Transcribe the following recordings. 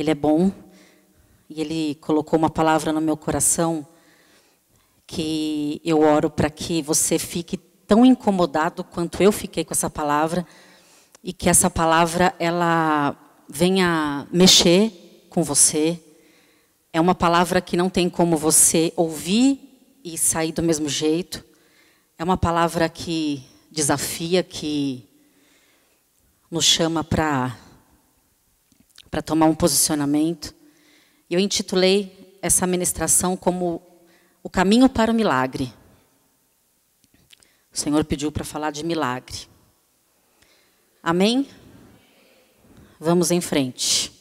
Ele é bom e Ele colocou uma palavra no meu coração que eu oro para que você fique tão incomodado quanto eu fiquei com essa palavra e que essa palavra ela venha mexer com você. É uma palavra que não tem como você ouvir e sair do mesmo jeito. É uma palavra que desafia, que nos chama para tomar um posicionamento. Eu intitulei essa ministração como o caminho para o milagre. O Senhor pediu para falar de milagre. Amém? Vamos em frente.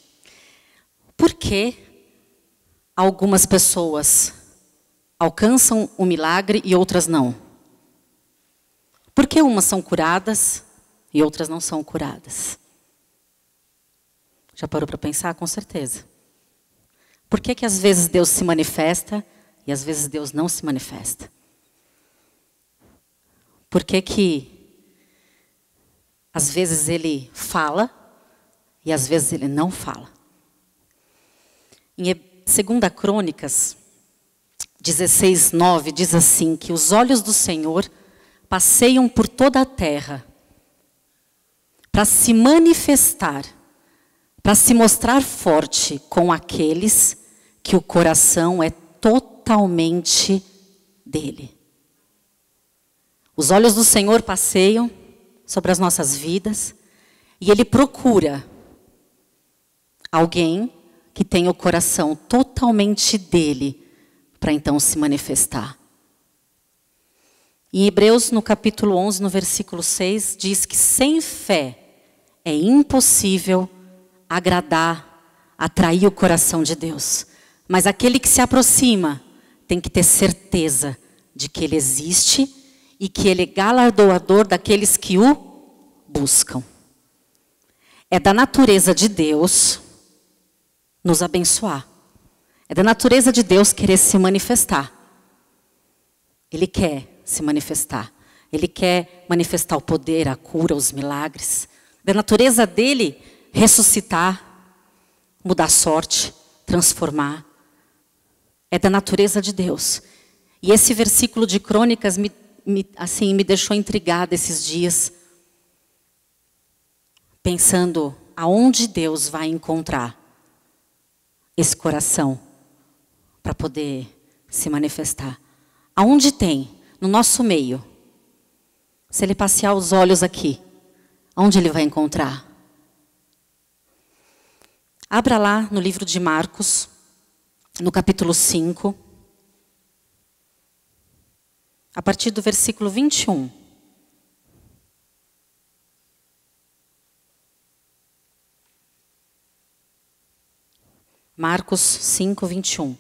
Por que algumas pessoas alcançam o milagre e outras não? Por que umas são curadas e outras não são curadas? Já parou para pensar? Com certeza. Por que às vezes Deus se manifesta e às vezes Deus não se manifesta? Por que às vezes Ele fala e às vezes Ele não fala? Em 2 Crônicas 16:9 diz assim, que os olhos do Senhor passeiam por toda a terra para se manifestar, para se mostrar forte com aqueles que o coração é totalmente dele. Os olhos do Senhor passeiam sobre as nossas vidas e Ele procura alguém que tenha o coração totalmente dele para então se manifestar. Em Hebreus, no capítulo 11, no versículo 6, diz que sem fé é impossível agradar, atrair o coração de Deus. Mas aquele que se aproxima tem que ter certeza de que Ele existe e que Ele é galardoador daqueles que o buscam. É da natureza de Deus nos abençoar. É da natureza de Deus querer se manifestar. Ele quer se manifestar. Ele quer manifestar o poder, a cura, os milagres. É da natureza dele ressuscitar, mudar a sorte, transformar. É da natureza de Deus. E esse versículo de Crônicas me deixou intrigada esses dias, pensando aonde Deus vai encontrar esse coração para poder se manifestar. Aonde tem? No nosso meio. Se Ele passear os olhos aqui, aonde Ele vai encontrar? Abra lá no livro de Marcos, no capítulo 5, a partir do versículo 21. Marcos 5, 21.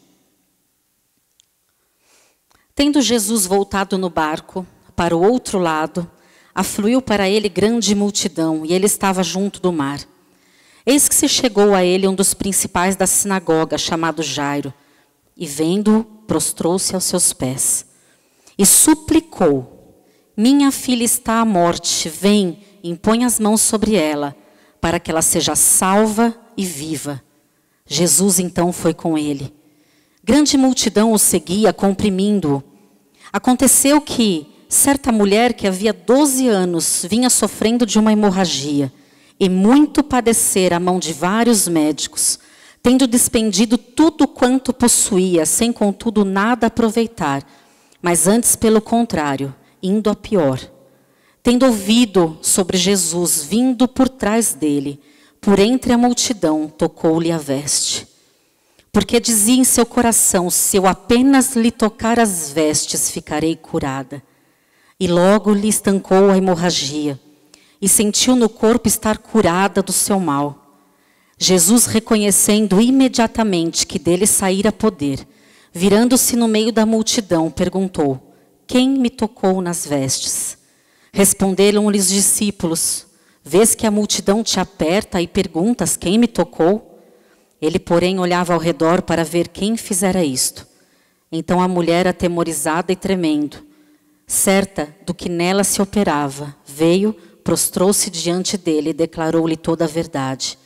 Tendo Jesus voltado no barco para o outro lado, afluiu para ele grande multidão, e ele estava junto do mar. Eis que se chegou a ele um dos principais da sinagoga, chamado Jairo, e vendo-o, prostrou-se aos seus pés. E suplicou: minha filha está à morte, vem, impõe as mãos sobre ela, para que ela seja salva e viva. Jesus então foi com ele. Grande multidão o seguia, comprimindo-o. Aconteceu que certa mulher que havia 12 anos vinha sofrendo de uma hemorragia e muito padecera à mão de vários médicos, tendo despendido tudo quanto possuía, sem contudo nada aproveitar, mas antes pelo contrário, indo a pior. Tendo ouvido sobre Jesus vindo por trás dele, por entre a multidão, tocou-lhe a veste. Porque dizia em seu coração: se eu apenas lhe tocar as vestes, ficarei curada. E logo lhe estancou a hemorragia, e sentiu no corpo estar curada do seu mal. Jesus, reconhecendo imediatamente que dele saíra poder, virando-se no meio da multidão, perguntou: quem me tocou nas vestes? Responderam-lhe os discípulos: vês que a multidão te aperta e perguntas: quem me tocou? Ele, porém, olhava ao redor para ver quem fizera isto. Então a mulher, atemorizada e tremendo, certa do que nela se operava, veio, prostrou-se diante dele e declarou-lhe toda a verdade.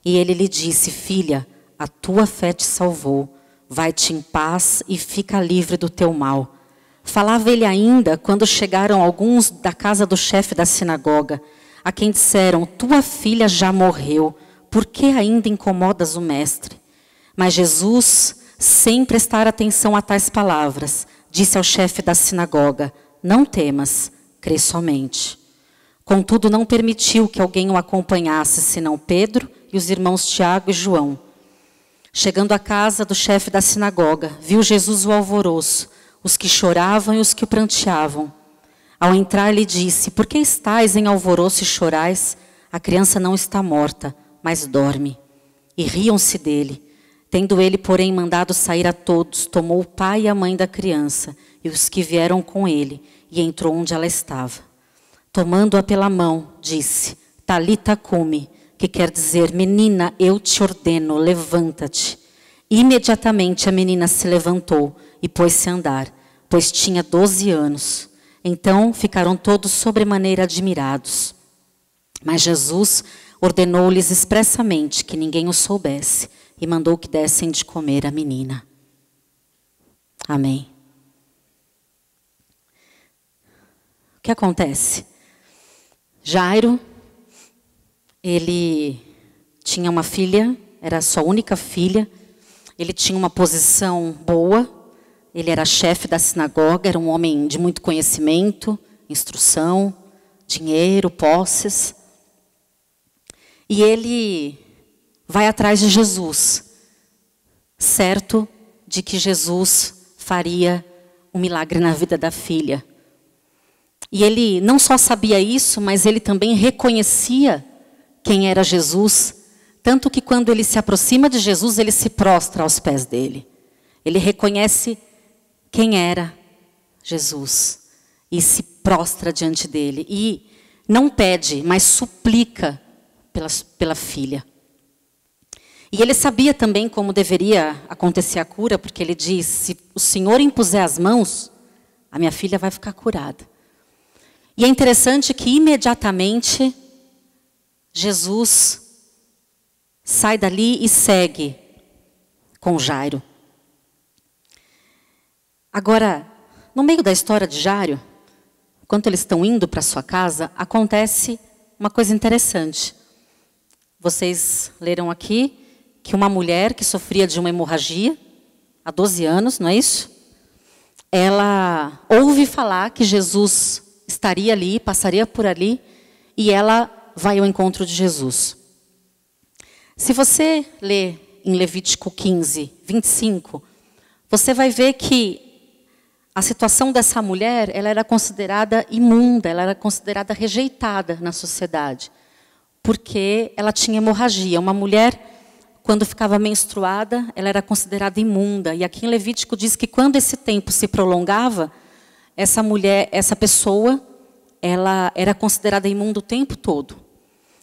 E ele lhe disse: filha, a tua fé te salvou. Vai-te em paz e fica livre do teu mal. Falava ele ainda quando chegaram alguns da casa do chefe da sinagoga, a quem disseram: tua filha já morreu, por que ainda incomodas o mestre? Mas Jesus, sem prestar atenção a tais palavras, disse ao chefe da sinagoga: não temas, crê somente. Contudo, não permitiu que alguém o acompanhasse, senão Pedro e os irmãos Tiago e João. Chegando à casa do chefe da sinagoga, viu Jesus o alvoroço, os que choravam e os que o pranteavam. Ao entrar, lhe disse: por que estáis em alvoroço e chorais? A criança não está morta, mas dorme. E riam-se dele. Tendo ele, porém, mandado sair a todos, tomou o pai e a mãe da criança e os que vieram com ele, e entrou onde ela estava. Tomando-a pela mão, disse: Talita cumi, que quer dizer: menina, eu te ordeno, levanta-te. Imediatamente a menina se levantou e pôs-se a andar, pois tinha 12 anos. Então ficaram todos sobremaneira admirados. Mas Jesus ordenou-lhes expressamente que ninguém o soubesse e mandou que dessem de comer à menina. Amém. O que acontece? Jairo, ele tinha uma filha, era a sua única filha. Ele tinha uma posição boa, ele era chefe da sinagoga, era um homem de muito conhecimento, instrução, dinheiro, posses. E ele vai atrás de Jesus, certo de que Jesus faria um milagre na vida da filha. E ele não só sabia isso, mas ele também reconhecia quem era Jesus, tanto que quando ele se aproxima de Jesus, ele se prostra aos pés dele. Ele reconhece quem era Jesus e se prostra diante dele. E não pede, mas suplica pela filha. E ele sabia também como deveria acontecer a cura, porque ele diz: se o Senhor impuser as mãos, a minha filha vai ficar curada. E é interessante que imediatamente Jesus sai dali e segue com Jairo. Agora, no meio da história de Jairo, enquanto eles estão indo para sua casa, acontece uma coisa interessante. Vocês leram aqui que uma mulher que sofria de uma hemorragia há 12 anos, não é isso? Ela ouve falar que Jesus estaria ali, passaria por ali, e ela vai ao encontro de Jesus. Se você ler em Levítico 15, 25, você vai ver que a situação dessa mulher, ela era considerada imunda, ela era considerada rejeitada na sociedade, porque ela tinha hemorragia. Uma mulher, quando ficava menstruada, ela era considerada imunda. E aqui em Levítico diz que quando esse tempo se prolongava, essa mulher, essa pessoa, ela era considerada imunda o tempo todo.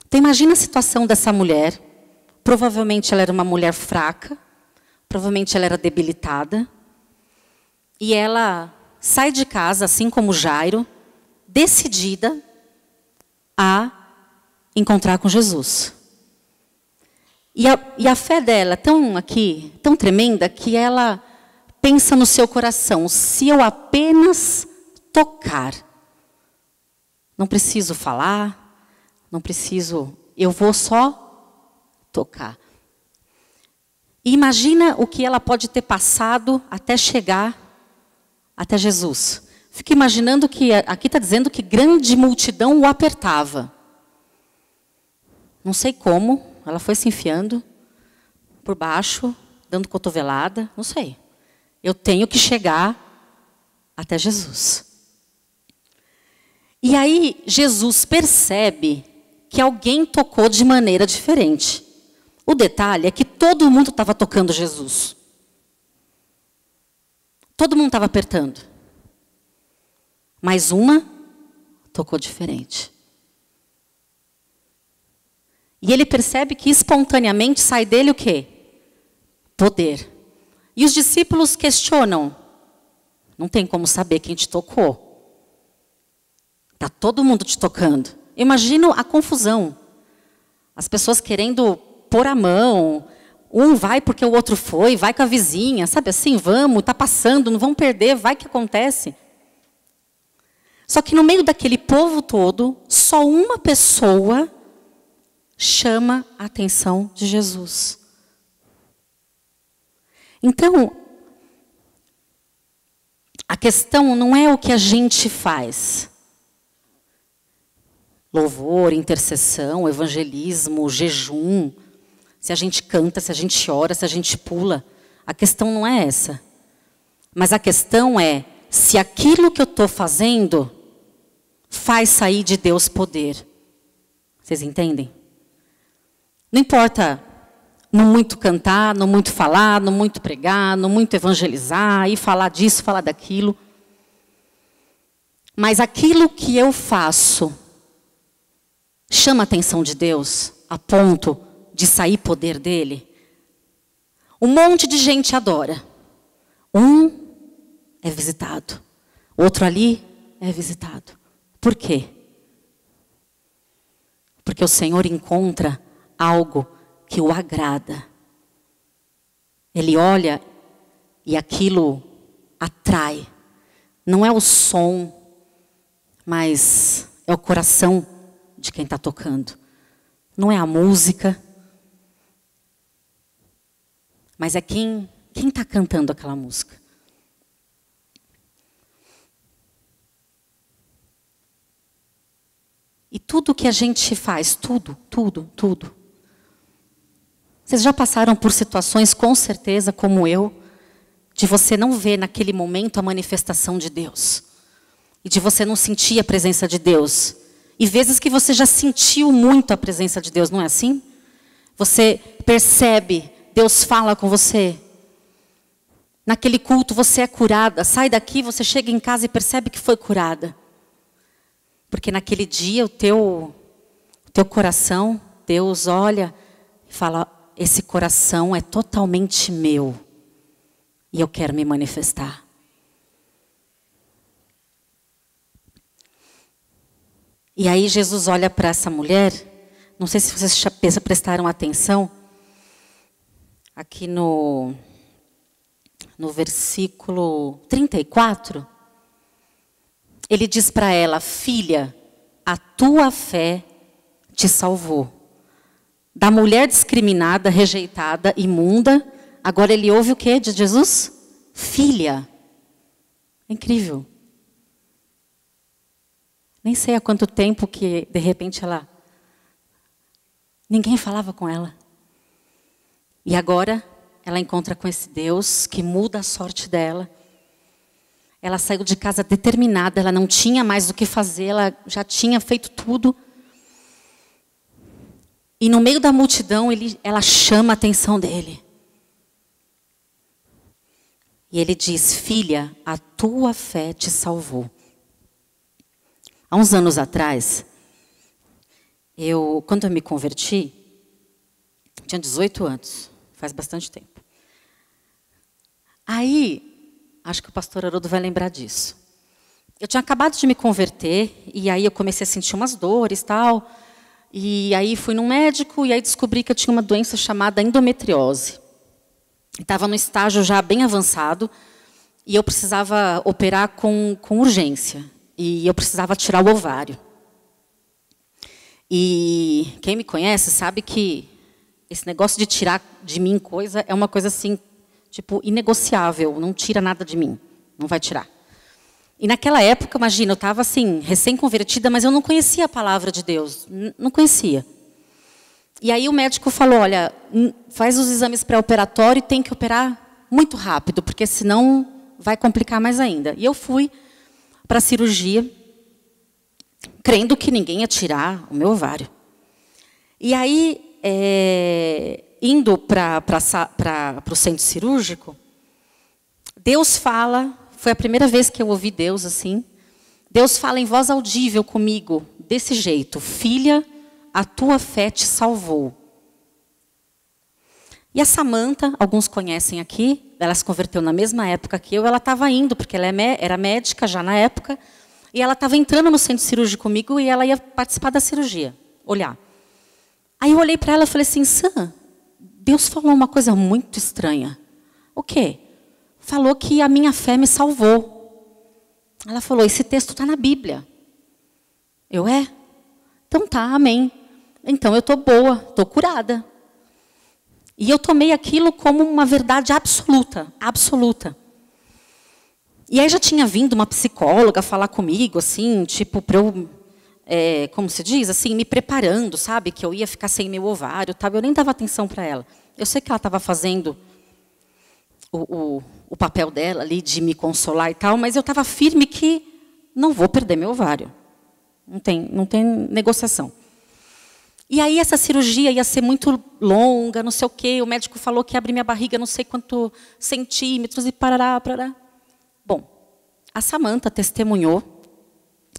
Então imagina a situação dessa mulher. Provavelmente ela era uma mulher fraca, provavelmente ela era debilitada. E ela sai de casa, assim como Jairo, decidida a encontrar com Jesus. E a fé dela é tão tremenda, que ela pensa no seu coração: se eu apenas tocar, não preciso falar, não preciso, eu vou só tocar. E imagina o que ela pode ter passado até chegar até Jesus. Fico imaginando que aqui está dizendo que grande multidão o apertava. Não sei como, ela foi se enfiando por baixo, dando cotovelada, não sei. Eu tenho que chegar até Jesus. E aí Jesus percebe que alguém tocou de maneira diferente. O detalhe é que todo mundo estava tocando Jesus. Todo mundo estava apertando. Mas uma tocou diferente. E ele percebe que espontaneamente sai dele o quê? Poder. E os discípulos questionam: não tem como saber quem te tocou. Está todo mundo te tocando. Eu imagino a confusão. As pessoas querendo pôr a mão, Um vai porque o outro foi, vai com a vizinha, sabe assim, vamos, está passando, não vamos perder, vai que acontece. Só que no meio daquele povo todo, só uma pessoa chama a atenção de Jesus. Então, a questão não é o que a gente faz. Louvor, intercessão, evangelismo, jejum. Se a gente canta, se a gente ora, se a gente pula. A questão não é essa. Mas a questão é se aquilo que eu estou fazendo faz sair de Deus poder. Vocês entendem? Não importa não muito cantar, não muito falar, não muito pregar, não muito evangelizar, e falar disso, falar daquilo. Mas aquilo que eu faço chama a atenção de Deus a ponto de sair poder dele. Um monte de gente adora. Um é visitado. Outro ali é visitado. Por quê? Porque o Senhor encontra algo que o agrada. Ele olha e aquilo atrai. Não é o som, mas é o coração de quem está tocando. Não é a música, mas é quem está cantando aquela música. E tudo que a gente faz, tudo. Vocês já passaram por situações, com certeza, como eu, de você não ver naquele momento a manifestação de Deus. E de você não sentir a presença de Deus. E vezes que você já sentiu muito a presença de Deus, não é assim? Você percebe, Deus fala com você. Naquele culto você é curada. Sai daqui, você chega em casa e percebe que foi curada. Porque naquele dia o teu coração, Deus olha e fala, esse coração é totalmente meu. E eu quero me manifestar. E aí Jesus olha para essa mulher, não sei se vocês prestaram atenção, aqui no versículo 34, ele diz para ela, filha, a tua fé te salvou. Da mulher discriminada, rejeitada, imunda, agora ele ouve o que de Jesus? Filha. É incrível. Nem sei há quanto tempo que, de repente, ninguém falava com ela. E agora, ela encontra com esse Deus que muda a sorte dela. Ela saiu de casa determinada, ela não tinha mais o que fazer, ela já tinha feito tudo. E no meio da multidão, ela chama a atenção dele. E ele diz, filha, a tua fé te salvou. Há uns anos atrás, quando eu me converti, tinha 18 anos, faz bastante tempo. Aí, acho que o pastor Haroldo vai lembrar disso. Eu tinha acabado de me converter, e aí eu comecei a sentir umas dores e tal. E aí fui num médico, e aí descobri que eu tinha uma doença chamada endometriose. Estava no estágio já bem avançado, e eu precisava operar com urgência. E eu precisava tirar o ovário. E quem me conhece sabe que esse negócio de tirar de mim coisa é uma coisa assim, tipo, inegociável. Não tira nada de mim. Não vai tirar. E naquela época, imagina, eu estava assim, recém-convertida, mas eu não conhecia a palavra de Deus. Não conhecia. E aí o médico falou, olha, faz os exames pré-operatórios e tem que operar muito rápido, porque senão vai complicar mais ainda. E eu fui para a cirurgia, crendo que ninguém ia tirar o meu ovário. E aí, indo para o centro cirúrgico, Deus fala, foi a primeira vez que eu ouvi Deus assim, Deus fala em voz audível comigo, desse jeito, filha, a tua fé te salvou. E a Samanta, alguns conhecem aqui, ela se converteu na mesma época que eu, ela estava indo, porque ela era médica já na época, e ela estava entrando no centro cirúrgico comigo e ela ia participar da cirurgia, olhar. Aí eu olhei para ela e falei assim, Sam, Deus falou uma coisa muito estranha. O quê? Falou que a minha fé me salvou. Ela falou, esse texto está na Bíblia. Eu, então tá, amém. Então eu estou boa, estou curada. E eu tomei aquilo como uma verdade absoluta, absoluta. E aí já tinha vindo uma psicóloga falar comigo, assim, tipo, para eu, como se diz, assim, me preparando, sabe? Que eu ia ficar sem meu ovário, tal. Eu nem dava atenção para ela. Eu sei que ela estava fazendo o papel dela ali de me consolar e tal, mas eu estava firme que não vou perder meu ovário. Não tem negociação. E aí essa cirurgia ia ser muito longa, não sei o quê. O médico falou que ia abrir minha barriga não sei quantos centímetros e parará, parará. Bom, a Samantha testemunhou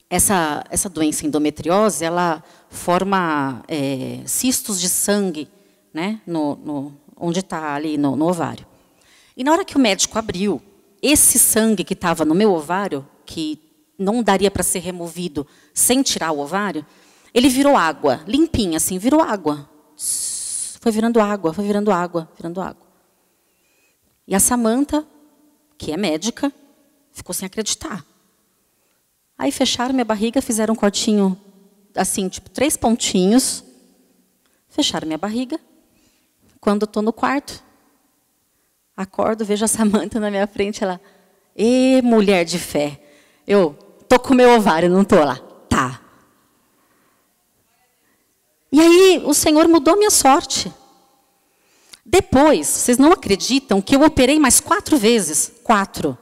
essa doença endometriose, ela forma cistos de sangue, né, onde está ali no ovário. E na hora que o médico abriu, esse sangue que estava no meu ovário, que não daria para ser removido sem tirar o ovário, ele virou água, limpinha assim, virou água. Foi virando água, foi virando água, virando água. E a Samantha, que é médica, ficou sem acreditar. Aí fecharam minha barriga, fizeram um cortinho, assim, tipo 3 pontinhos. Fecharam minha barriga. Quando eu estou no quarto, acordo, vejo a Samantha na minha frente, ela, mulher de fé. Eu, tô com meu ovário, não tô lá. Tá. E aí, o Senhor mudou a minha sorte. Depois, vocês não acreditam que eu operei mais 4 vezes. 4.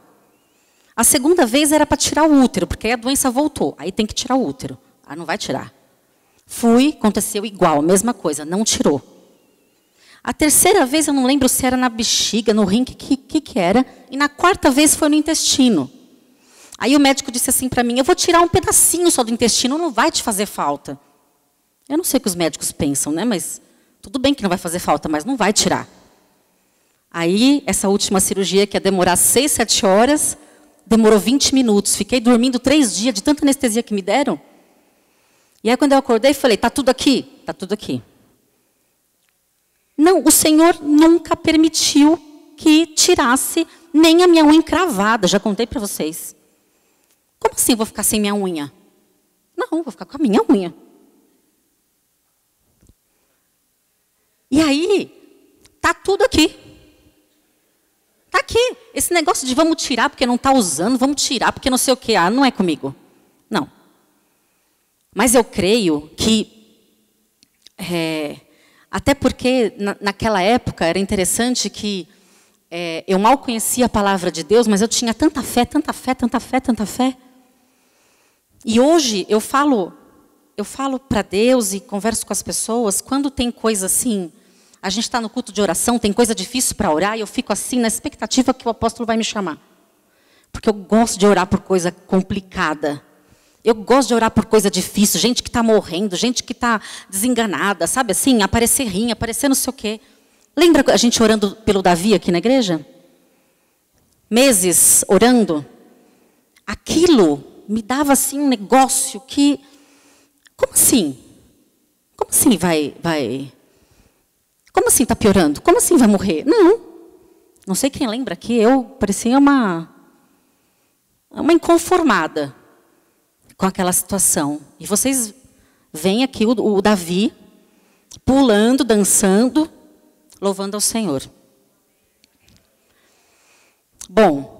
A segunda vez era para tirar o útero, porque aí a doença voltou. Aí tem que tirar o útero. Ah, não vai tirar. Fui, aconteceu igual, a mesma coisa, não tirou. A terceira vez, eu não lembro se era na bexiga, no rim, que era. E na 4ª vez foi no intestino. Aí o médico disse assim para mim, eu vou tirar um pedacinho só do intestino, não vai te fazer falta. Eu não sei o que os médicos pensam, né? Mas tudo bem que não vai fazer falta, mas não vai tirar. Aí, essa última cirurgia, que ia demorar 6, 7 horas, demorou 20 minutos. Fiquei dormindo 3 dias de tanta anestesia que me deram. E aí, quando eu acordei, falei, tá tudo aqui? Tá tudo aqui. Não, o Senhor nunca permitiu que tirasse nem a minha unha encravada. Já contei para vocês. Como assim eu vou ficar sem minha unha? Não, vou ficar com a minha unha. E aí, tá tudo aqui. Tá aqui. Esse negócio de vamos tirar porque não está usando, vamos tirar porque não sei o quê. Ah, não é comigo. Não. Mas eu creio que, até porque naquela época era interessante que eu mal conhecia a palavra de Deus, mas eu tinha tanta fé, tanta fé, tanta fé, tanta fé. E hoje eu falo para Deus e converso com as pessoas, quando tem coisa assim, a gente está no culto de oração, tem coisa difícil para orar, e eu fico assim na expectativa que o apóstolo vai me chamar. Porque eu gosto de orar por coisa complicada. Eu gosto de orar por coisa difícil, gente que está morrendo, gente que está desenganada, sabe assim? Aparecer rim, aparecer não sei o quê. Lembra a gente orando pelo Davi aqui na igreja? Meses orando. Aquilo me dava assim um negócio que... Como assim? Como assim vai... Como assim está piorando? Como assim vai morrer? Não sei quem lembra aqui, eu parecia uma inconformada com aquela situação. E vocês veem aqui o Davi pulando, dançando, louvando ao Senhor. Bom,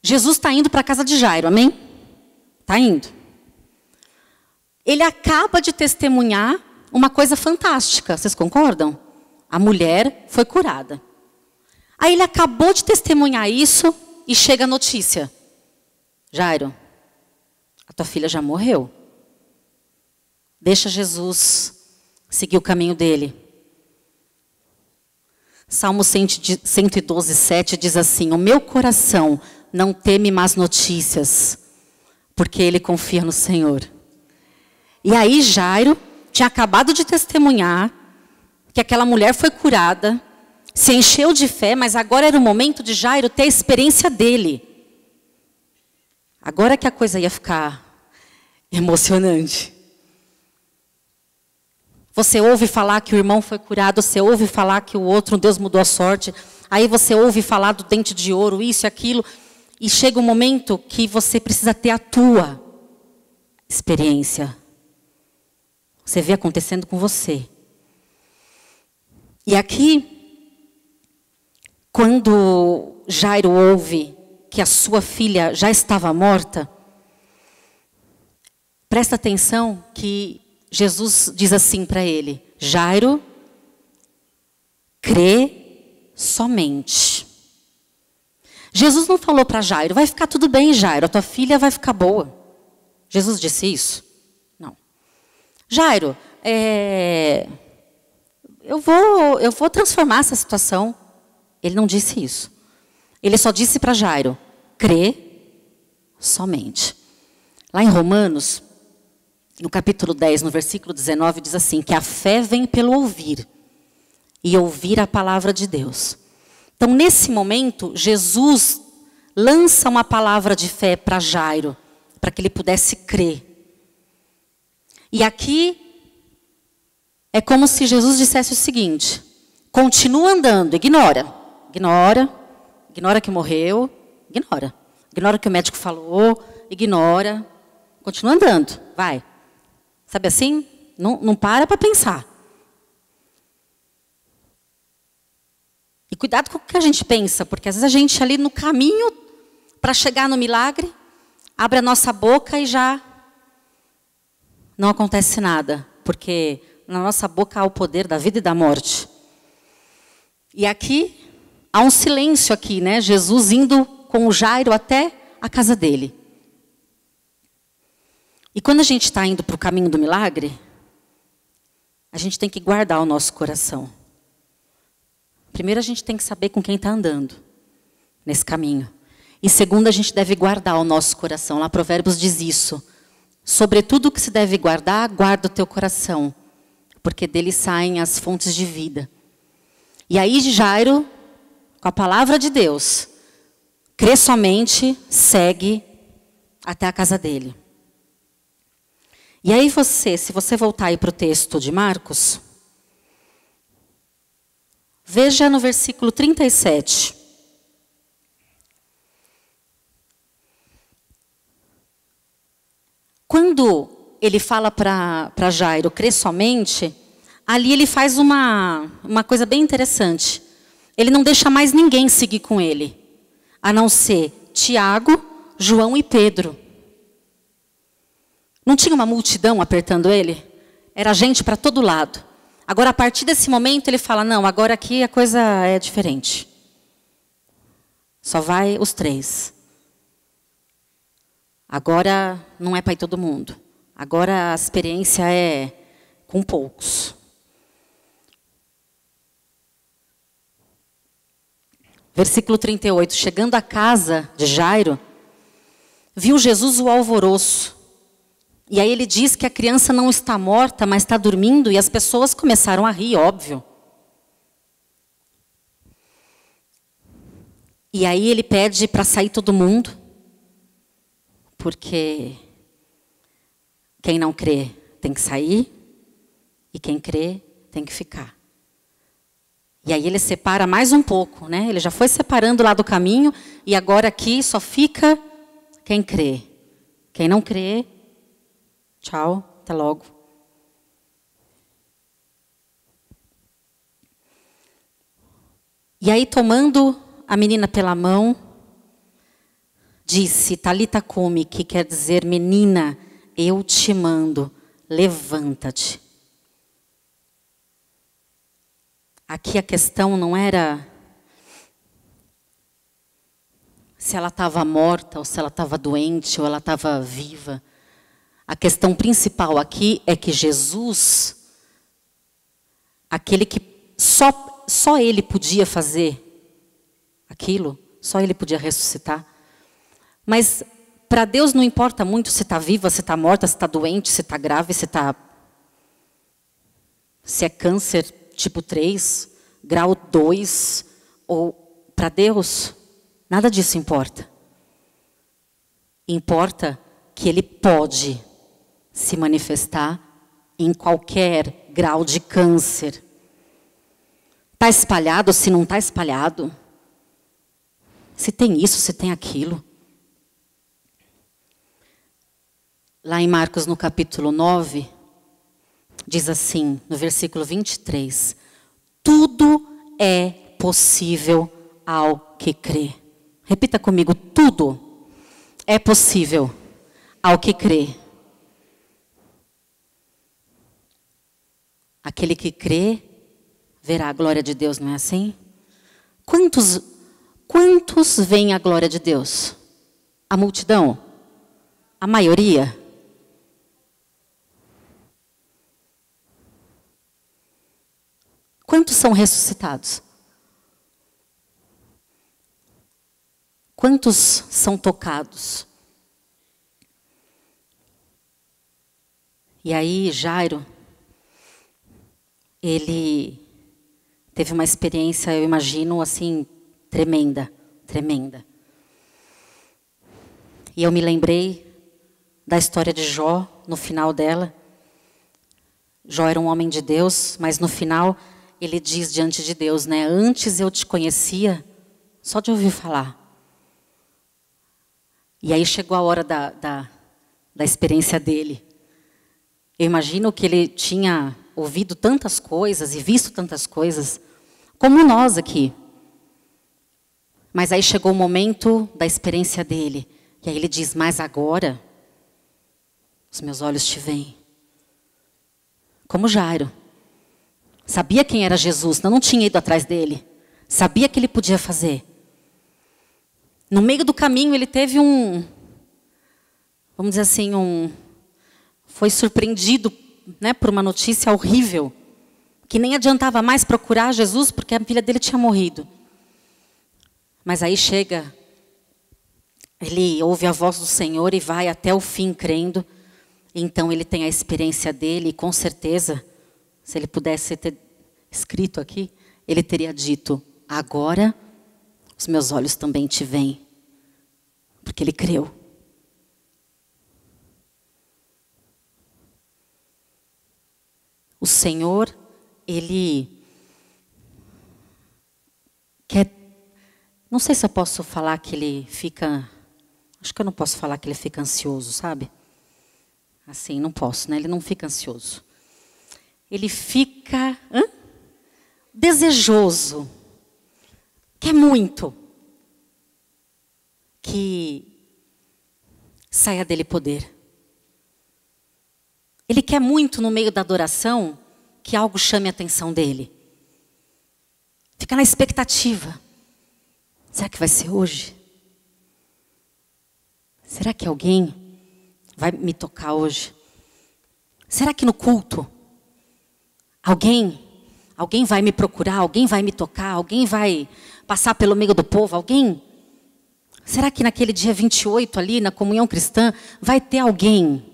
Jesus está indo para a casa de Jairo, amém? Está indo. Ele acaba de testemunhar uma coisa fantástica, vocês concordam? A mulher foi curada. Aí ele acabou de testemunhar isso e chega a notícia. Jairo, a tua filha já morreu. Deixa Jesus seguir o caminho dele. Salmo 112, 7 diz assim, o meu coração não teme más notícias, porque ele confia no Senhor. E aí Jairo tinha acabado de testemunhar que aquela mulher foi curada, se encheu de fé, mas agora era o momento de Jairo ter a experiência dele. Agora que a coisa ia ficar emocionante. Você ouve falar que o irmão foi curado, você ouve falar que o outro, Deus mudou a sorte. Aí você ouve falar do dente de ouro, isso e aquilo. E chega um momento que você precisa ter a tua experiência. Você vê acontecendo com você. E aqui, quando Jairo ouve que a sua filha já estava morta, presta atenção que Jesus diz assim para ele: Jairo, crê somente. Jesus não falou para Jairo: vai ficar tudo bem, Jairo, a tua filha vai ficar boa. Jesus disse isso? Não. Jairo, eu vou transformar essa situação. Ele não disse isso. Ele só disse para Jairo: crê somente. Lá em Romanos, no capítulo 10, no versículo 19, diz assim, que a fé vem pelo ouvir, e ouvir a palavra de Deus. Então, nesse momento, Jesus lança uma palavra de fé para Jairo, para que ele pudesse crer. E aqui, é como se Jesus dissesse o seguinte: continua andando, ignora que morreu, ignora que o médico falou, ignora, continua andando, vai. Sabe assim? Não para pensar. E cuidado com o que a gente pensa, porque às vezes a gente ali no caminho para chegar no milagre, abre a nossa boca e já não acontece nada, porque na nossa boca há o poder da vida e da morte. E aqui, há um silêncio aqui, né? Jesus indo com o Jairo até a casa dele. E quando a gente está indo para o caminho do milagre, a gente tem que guardar o nosso coração. Primeiro, a gente tem que saber com quem está andando nesse caminho. E segundo, a gente deve guardar o nosso coração. Lá Provérbios diz isso. Sobretudo o que se deve guardar, guarda o teu coração, porque dele saem as fontes de vida. E aí Jairo, com a palavra de Deus, crê somente, segue até a casa dele. E aí se você voltar aí para o texto de Marcos, veja no versículo 37. Quando ele fala para Jairo, crê somente, ali ele faz uma coisa bem interessante. Ele não deixa mais ninguém seguir com ele, a não ser Tiago, João e Pedro. Não tinha uma multidão apertando ele? Era gente para todo lado. Agora, a partir desse momento, ele fala, não, agora aqui a coisa é diferente. Só vai os 3. Agora não é para ir todo mundo. Agora a experiência é com poucos. Versículo 38. Chegando à casa de Jairo, viu Jesus o alvoroço. E aí ele diz que a criança não está morta, mas está dormindo, e as pessoas começaram a rir, óbvio. E aí ele pede para sair todo mundo, porque quem não crê tem que sair, e quem crê tem que ficar. E aí ele separa mais um pouco, né? Ele já foi separando lá do caminho, e agora aqui só fica quem crê. Quem não crê, tchau, até logo. E aí, tomando a menina pela mão, disse, Talita cumi, que quer dizer, menina, eu te mando, levanta-te. Aqui a questão não era se ela estava morta, ou se ela estava doente, ou ela estava viva. A questão principal aqui é que Jesus, aquele que só ele podia fazer aquilo, só ele podia ressuscitar. Mas para Deus não importa muito se está viva, se está morta, se está doente, se está grave, se é câncer tipo 3, grau 2, ou para Deus, nada disso importa. Importa que Ele pode se manifestar em qualquer grau de câncer. Está espalhado, se não está espalhado. Se tem isso, se tem aquilo. Lá em Marcos, no capítulo 9, diz assim, no versículo 23, tudo é possível ao que crê. Repita comigo, tudo é possível ao que crê. Aquele que crê, verá a glória de Deus, não é assim? Quantos veem a glória de Deus? A multidão? A maioria? Quantos são ressuscitados? Quantos são tocados? E aí, Jairo, ele teve uma experiência, eu imagino, assim, tremenda, tremenda. E eu me lembrei da história de Jó, no final dela. Jó era um homem de Deus, mas no final ele diz diante de Deus, né? Antes eu te conhecia, só de ouvir falar. E aí chegou a hora da experiência dele. Eu imagino que ele tinha ouvido tantas coisas e visto tantas coisas, como nós aqui. Mas aí chegou o momento da experiência dele. E aí ele diz, mas agora, os meus olhos te veem. Como Jairo. Sabia quem era Jesus, não tinha ido atrás dele. Sabia que ele podia fazer. No meio do caminho ele teve vamos dizer assim, foi surpreendido, né, por uma notícia horrível. Que nem adiantava mais procurar Jesus, porque a filha dele tinha morrido. Mas aí chega, ele ouve a voz do Senhor e vai até o fim crendo. Então ele tem a experiência dele e com certeza, se ele pudesse ter escrito aqui, ele teria dito, agora os meus olhos também te veem. Porque ele creu. O Senhor, ele quer... Não sei se eu posso falar que ele fica... Acho que eu não posso falar que ele fica ansioso, sabe? Assim, não posso, né? Ele não fica ansioso. Ele fica desejoso. Quer muito que saia dele poder. Ele quer muito, no meio da adoração, que algo chame a atenção dele. Fica na expectativa. Será que vai ser hoje? Será que alguém vai me tocar hoje? Será que no culto alguém vai me procurar, alguém vai me tocar, alguém vai passar pelo meio do povo, alguém? Será que naquele dia 28 ali, na comunhão cristã, vai ter alguém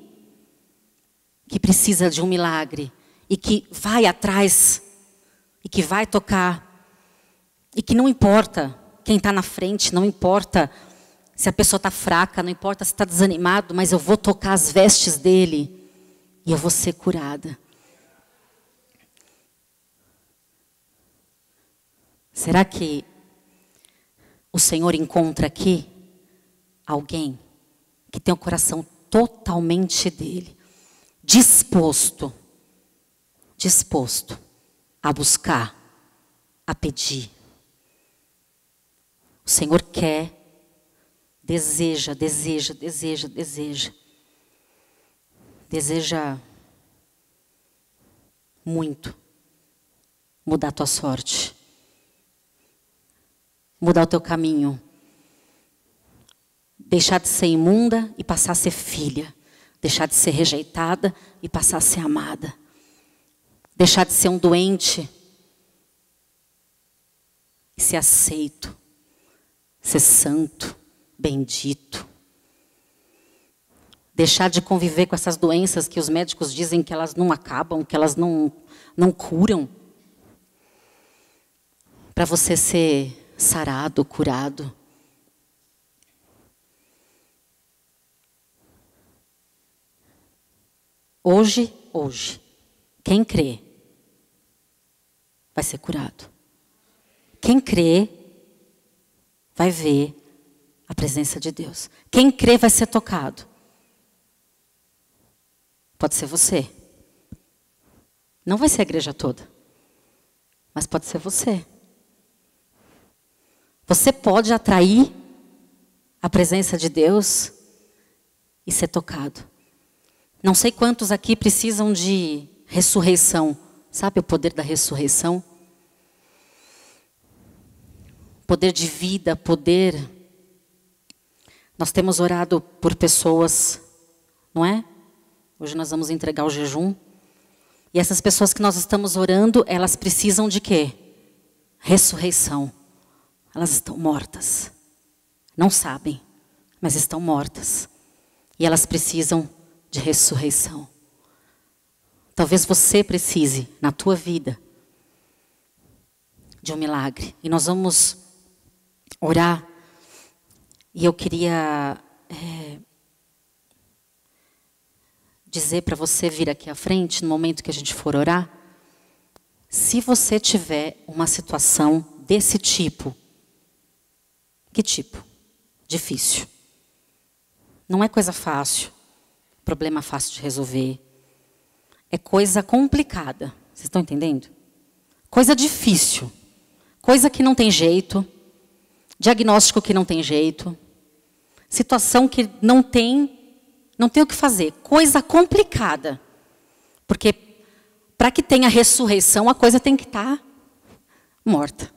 que precisa de um milagre e que vai atrás e que vai tocar e que não importa quem está na frente, não importa se a pessoa está fraca, não importa se está desanimado, mas eu vou tocar as vestes dele e eu vou ser curada. Será que o Senhor encontra aqui alguém que tem o coração totalmente dele, disposto a buscar, a pedir? O Senhor quer, deseja muito mudar a tua sorte, mudar o teu caminho, deixar de ser imunda e passar a ser filha, deixar de ser rejeitada e passar a ser amada, deixar de ser um doente e ser aceito, ser santo, bendito. Deixar de conviver com essas doenças que os médicos dizem que elas não acabam, que elas não curam. Para você ser sarado, curado. Hoje, quem crê, vai ser curado. Quem crê, vai ver a presença de Deus. Quem crê vai ser tocado. Pode ser você. Não vai ser a igreja toda. Mas pode ser você. Você pode atrair a presença de Deus e ser tocado. Não sei quantos aqui precisam de ressurreição. Sabe o poder da ressurreição? Poder de vida, poder. Nós temos orado por pessoas, não é? Hoje nós vamos entregar o jejum. E essas pessoas que nós estamos orando, elas precisam de quê? Ressurreição. Elas estão mortas. Não sabem, mas estão mortas. E elas precisam de ressurreição. Talvez você precise, na tua vida, de um milagre. E nós vamos orar. E eu queria dizer para você vir aqui à frente, no momento que a gente for orar, se você tiver uma situação desse tipo. Que tipo? Difícil. Não é coisa fácil. Problema fácil de resolver. É coisa complicada. Vocês estão entendendo? Coisa difícil. Coisa que não tem jeito. Diagnóstico que não tem jeito. Situação que não tem o que fazer. Coisa complicada. Porque para que tenha ressurreição, a coisa tem que estar morta.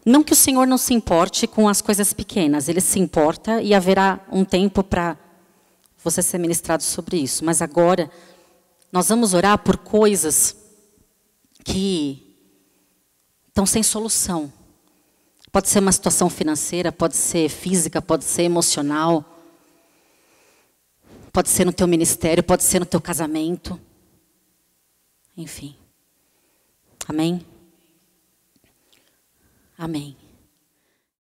Não que o Senhor não se importe com as coisas pequenas. Ele se importa e haverá um tempo para você ser ministrado sobre isso. Mas agora, nós vamos orar por coisas que estão sem solução. Pode ser uma situação financeira, pode ser física, pode ser emocional. Pode ser no teu ministério, pode ser no teu casamento. Enfim. Amém? Amém.